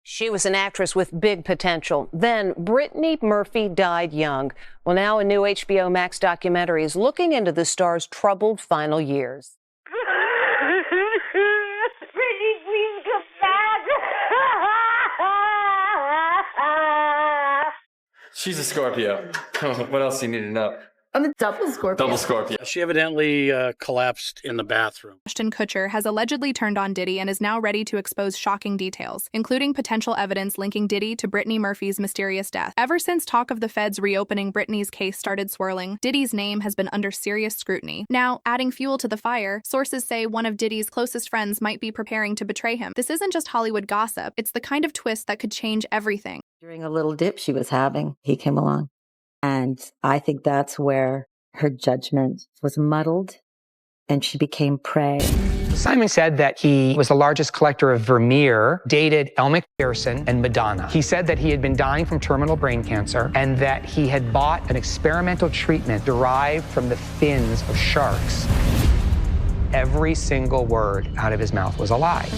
She was an actress with big potential. Then Brittany Murphy died young. Well, now a new HBO Max documentary is looking into the star's troubled final years. Brittany, please come back. She's a Scorpio. What else do you need to know? I'm a double Scorpio. Double Scorpio. She evidently collapsed in the bathroom. Ashton Kutcher has allegedly turned on Diddy and is now ready to expose shocking details, including potential evidence linking Diddy to Brittany Murphy's mysterious death. Ever since talk of the feds reopening Brittany's case started swirling, Diddy's name has been under serious scrutiny. Now, adding fuel to the fire, sources say one of Diddy's closest friends might be preparing to betray him. This isn't just Hollywood gossip, it's the kind of twist that could change everything. During a little dip she was having, he came along. And I think that's where her judgment was muddled and she became prey. Simon said that he was the largest collector of Vermeer, dated Elle Macpherson and Madonna. He said that he had been dying from terminal brain cancer and that he had bought an experimental treatment derived from the fins of sharks. Every single word out of his mouth was a lie.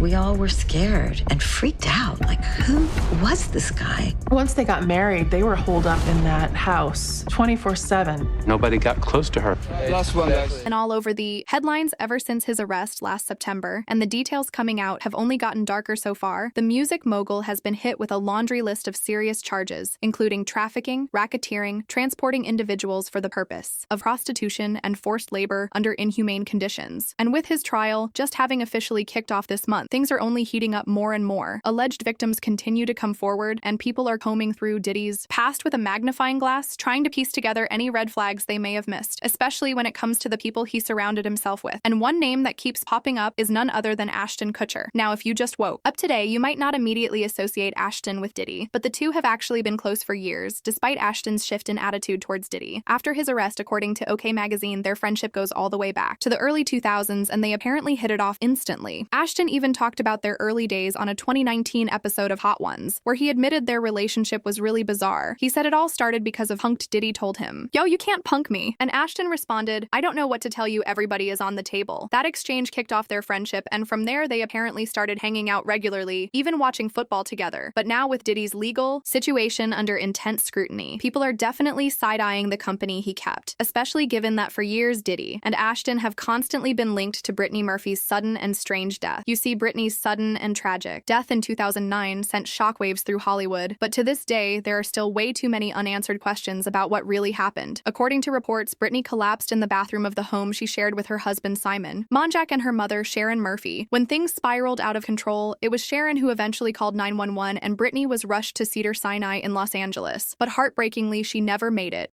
We all were scared and freaked out. Like, who was this guy? Once they got married, they were holed up in that house 24/7. Nobody got close to her. Last one, guys. And all over the headlines ever since his arrest last September, and the details coming out have only gotten darker so far, the music mogul has been hit with a laundry list of serious charges, including trafficking, racketeering, transporting individuals for the purpose of prostitution and forced labor under inhumane conditions. And with his trial just having officially kicked off this month, things are only heating up more and more. Alleged victims continue to come forward, and people are combing through Diddy's past with a magnifying glass, trying to piece together any red flags they may have missed, especially when it comes to the people he surrounded himself with. And one name that keeps popping up is none other than Ashton Kutcher. Now, if you just woke up today, you might not immediately associate Ashton with Diddy, but the two have actually been close for years, despite Ashton's shift in attitude towards Diddy. After his arrest, according to OK Magazine, their friendship goes all the way back to the early 2000s, and they apparently hit it off instantly. Ashton even talked about their early days on a 2019 episode of Hot Ones, where he admitted their relationship was really bizarre. He said it all started because of punked Diddy told him, "Yo, you can't punk me." And Ashton responded, "I don't know what to tell you, everybody is on the table." That exchange kicked off their friendship, and from there they apparently started hanging out regularly, even watching football together. But now with Diddy's legal situation under intense scrutiny, people are definitely side-eyeing the company he kept, especially given that for years Diddy and Ashton have constantly been linked to Brittany Murphy's sudden and strange death. You see, Brittany's sudden and tragic death in 2009 sent shockwaves through Hollywood, but to this day, there are still way too many unanswered questions about what really happened. According to reports, Brittany collapsed in the bathroom of the home she shared with her husband Simon, Monjack, and her mother Sharon Murphy. When things spiraled out of control, it was Sharon who eventually called 911, and Brittany was rushed to Cedars-Sinai in Los Angeles. But heartbreakingly, she never made it.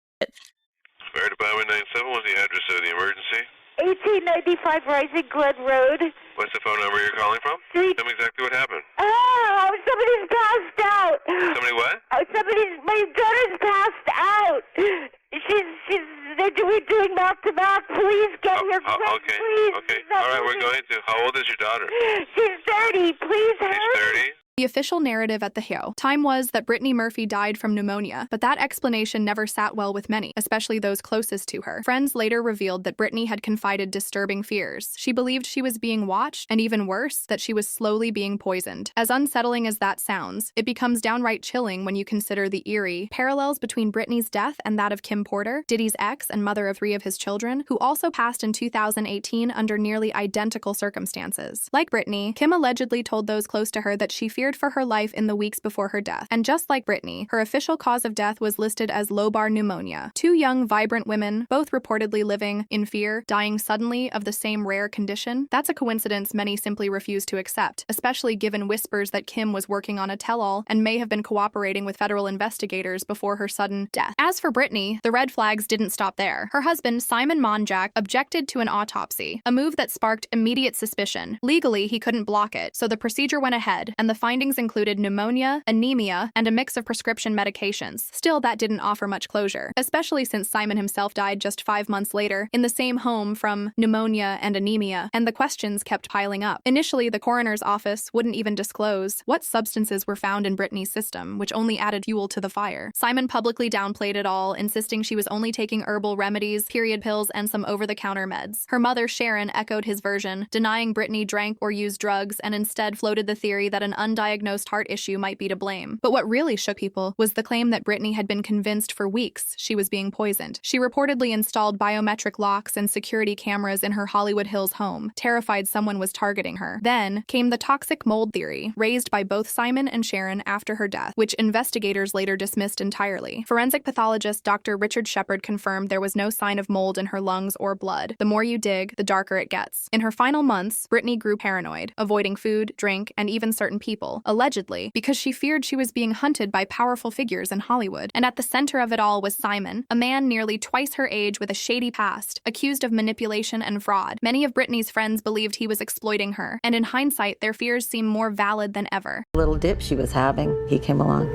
Fire Department 97, what's the address of the emergency? 1895 Rising Glen Road. What's the phone number you're calling from? Tell me exactly what happened. Oh, somebody's passed out. Somebody what? My daughter's passed out. They're doing mouth to mouth. Please get here quick, okay. please. Okay, all right, we're going to. How old is your daughter? She's 30, please hurry. She's 30? The official narrative at the Hill time was that Brittany Murphy died from pneumonia, but that explanation never sat well with many, especially those closest to her. Friends later revealed that Brittany had confided disturbing fears. She believed she was being watched, and even worse, that she was slowly being poisoned. As unsettling as that sounds, it becomes downright chilling when you consider the eerie parallels between Brittany's death and that of Kim Porter, Diddy's ex and mother of 3 of his children, who also passed in 2018 under nearly identical circumstances. Like Brittany, Kim allegedly told those close to her that she feared for her life in the weeks before her death. And just like Brittany, her official cause of death was listed as lobar pneumonia. 2 young, vibrant women, both reportedly living in fear, dying suddenly of the same rare condition. That's a coincidence many simply refuse to accept, especially given whispers that Kim was working on a tell-all and may have been cooperating with federal investigators before her sudden death. As for Brittany, the red flags didn't stop there. Her husband, Simon Monjack, objected to an autopsy, a move that sparked immediate suspicion. Legally, he couldn't block it, so the procedure went ahead, and the findings included pneumonia, anemia, and a mix of prescription medications. Still, that didn't offer much closure, especially since Simon himself died just 5 months later in the same home from pneumonia and anemia, and the questions kept piling up. Initially, the coroner's office wouldn't even disclose what substances were found in Brittany's system, which only added fuel to the fire. Simon publicly downplayed it all, insisting she was only taking herbal remedies, period pills, and some over-the-counter meds. Her mother, Sharon, echoed his version, denying Brittany drank or used drugs, and instead floated the theory that an undiagnosed undiagnosed heart issue might be to blame. But what really shook people was the claim that Brittany had been convinced for weeks she was being poisoned. She reportedly installed biometric locks and security cameras in her Hollywood Hills home, terrified someone was targeting her. Then came the toxic mold theory, raised by both Simon and Sharon after her death, which investigators later dismissed entirely. Forensic pathologist Dr. Richard Shepard confirmed there was no sign of mold in her lungs or blood. The more you dig, the darker it gets. In her final months, Brittany grew paranoid, avoiding food, drink, and even certain people, allegedly because she feared she was being hunted by powerful figures in Hollywood. And at the center of it all was Simon, a man nearly twice her age with a shady past, accused of manipulation and fraud. Many of Brittany's friends believed he was exploiting her, and in hindsight, their fears seem more valid than ever. Little dip she was having, he came along.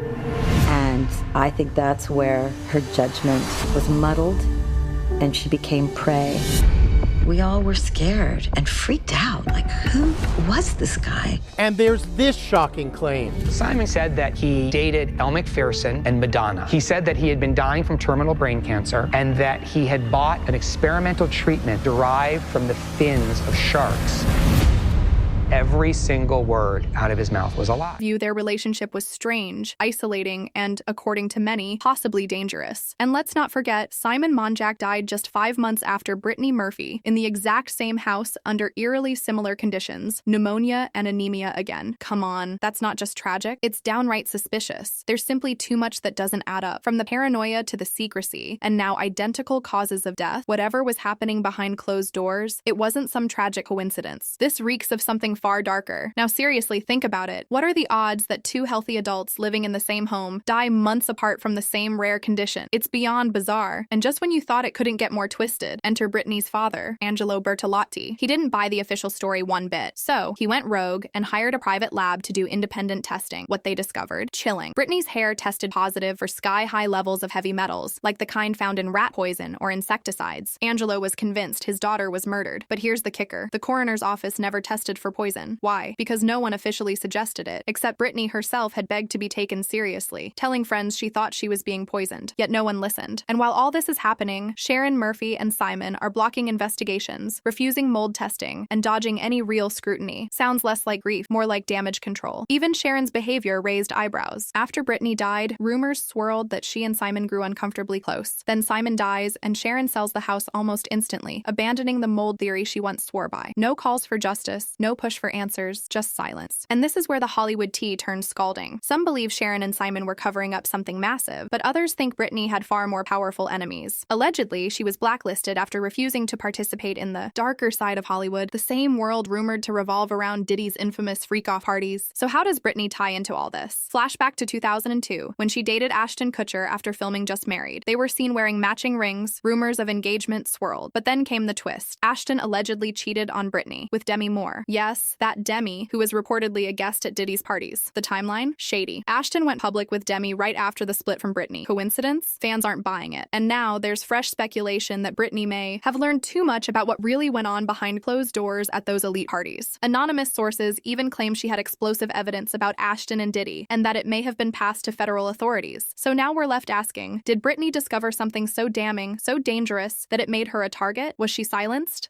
And I think that's where her judgment was muddled and she became prey. We all were scared and freaked out. Like, who was this guy? And there's this shocking claim. Simon said that he dated Elle Macpherson and Madonna. He said that he had been dying from terminal brain cancer and that he had bought an experimental treatment derived from the fins of sharks. Every single word out of his mouth was a lie. Their relationship was strange, isolating, and, according to many, possibly dangerous. And let's not forget, Simon Monjack died just 5 months after Brittany Murphy, in the exact same house under eerily similar conditions, pneumonia and anemia again. Come on, that's not just tragic, it's downright suspicious. There's simply too much that doesn't add up. From the paranoia to the secrecy, and now identical causes of death, whatever was happening behind closed doors, it wasn't some tragic coincidence. This reeks of something far darker. Now seriously, think about it. What are the odds that two healthy adults living in the same home die months apart from the same rare condition? It's beyond bizarre. And just when you thought it couldn't get more twisted, enter Brittany's father, Angelo Bertolotti. He didn't buy the official story one bit. So he went rogue and hired a private lab to do independent testing. What they discovered? Chilling. Brittany's hair tested positive for sky-high levels of heavy metals, like the kind found in rat poison or insecticides. Angelo was convinced his daughter was murdered. But here's the kicker. The coroner's office never tested for poison. Why? Because no one officially suggested it, except Brittany herself had begged to be taken seriously, telling friends she thought she was being poisoned. Yet no one listened. And while all this is happening, Sharon, Murphy, and Simon are blocking investigations, refusing mold testing, and dodging any real scrutiny. Sounds less like grief, more like damage control. Even Sharon's behavior raised eyebrows. After Brittany died, rumors swirled that she and Simon grew uncomfortably close. Then Simon dies, and Sharon sells the house almost instantly, abandoning the mold theory she once swore by. No calls for justice, no push for answers, just silence. And this is where the Hollywood tea turns scalding. Some believe Sharon and Simon were covering up something massive, but others think Brittany had far more powerful enemies. Allegedly, she was blacklisted after refusing to participate in the darker side of Hollywood, the same world rumored to revolve around Diddy's infamous freak-off parties. So how does Brittany tie into all this? Flashback to 2002, when she dated Ashton Kutcher after filming Just Married. They were seen wearing matching rings, rumors of engagement swirled. But then came the twist. Ashton allegedly cheated on Brittany with Demi Moore. Yes, that Demi, who was reportedly a guest at Diddy's parties. The timeline? Shady. Ashton went public with Demi right after the split from Brittany. Coincidence? Fans aren't buying it. And now there's fresh speculation that Brittany may have learned too much about what really went on behind closed doors at those elite parties. Anonymous sources even claim she had explosive evidence about Ashton and Diddy, and that it may have been passed to federal authorities. So now we're left asking, did Brittany discover something so damning, so dangerous, that it made her a target? Was she silenced?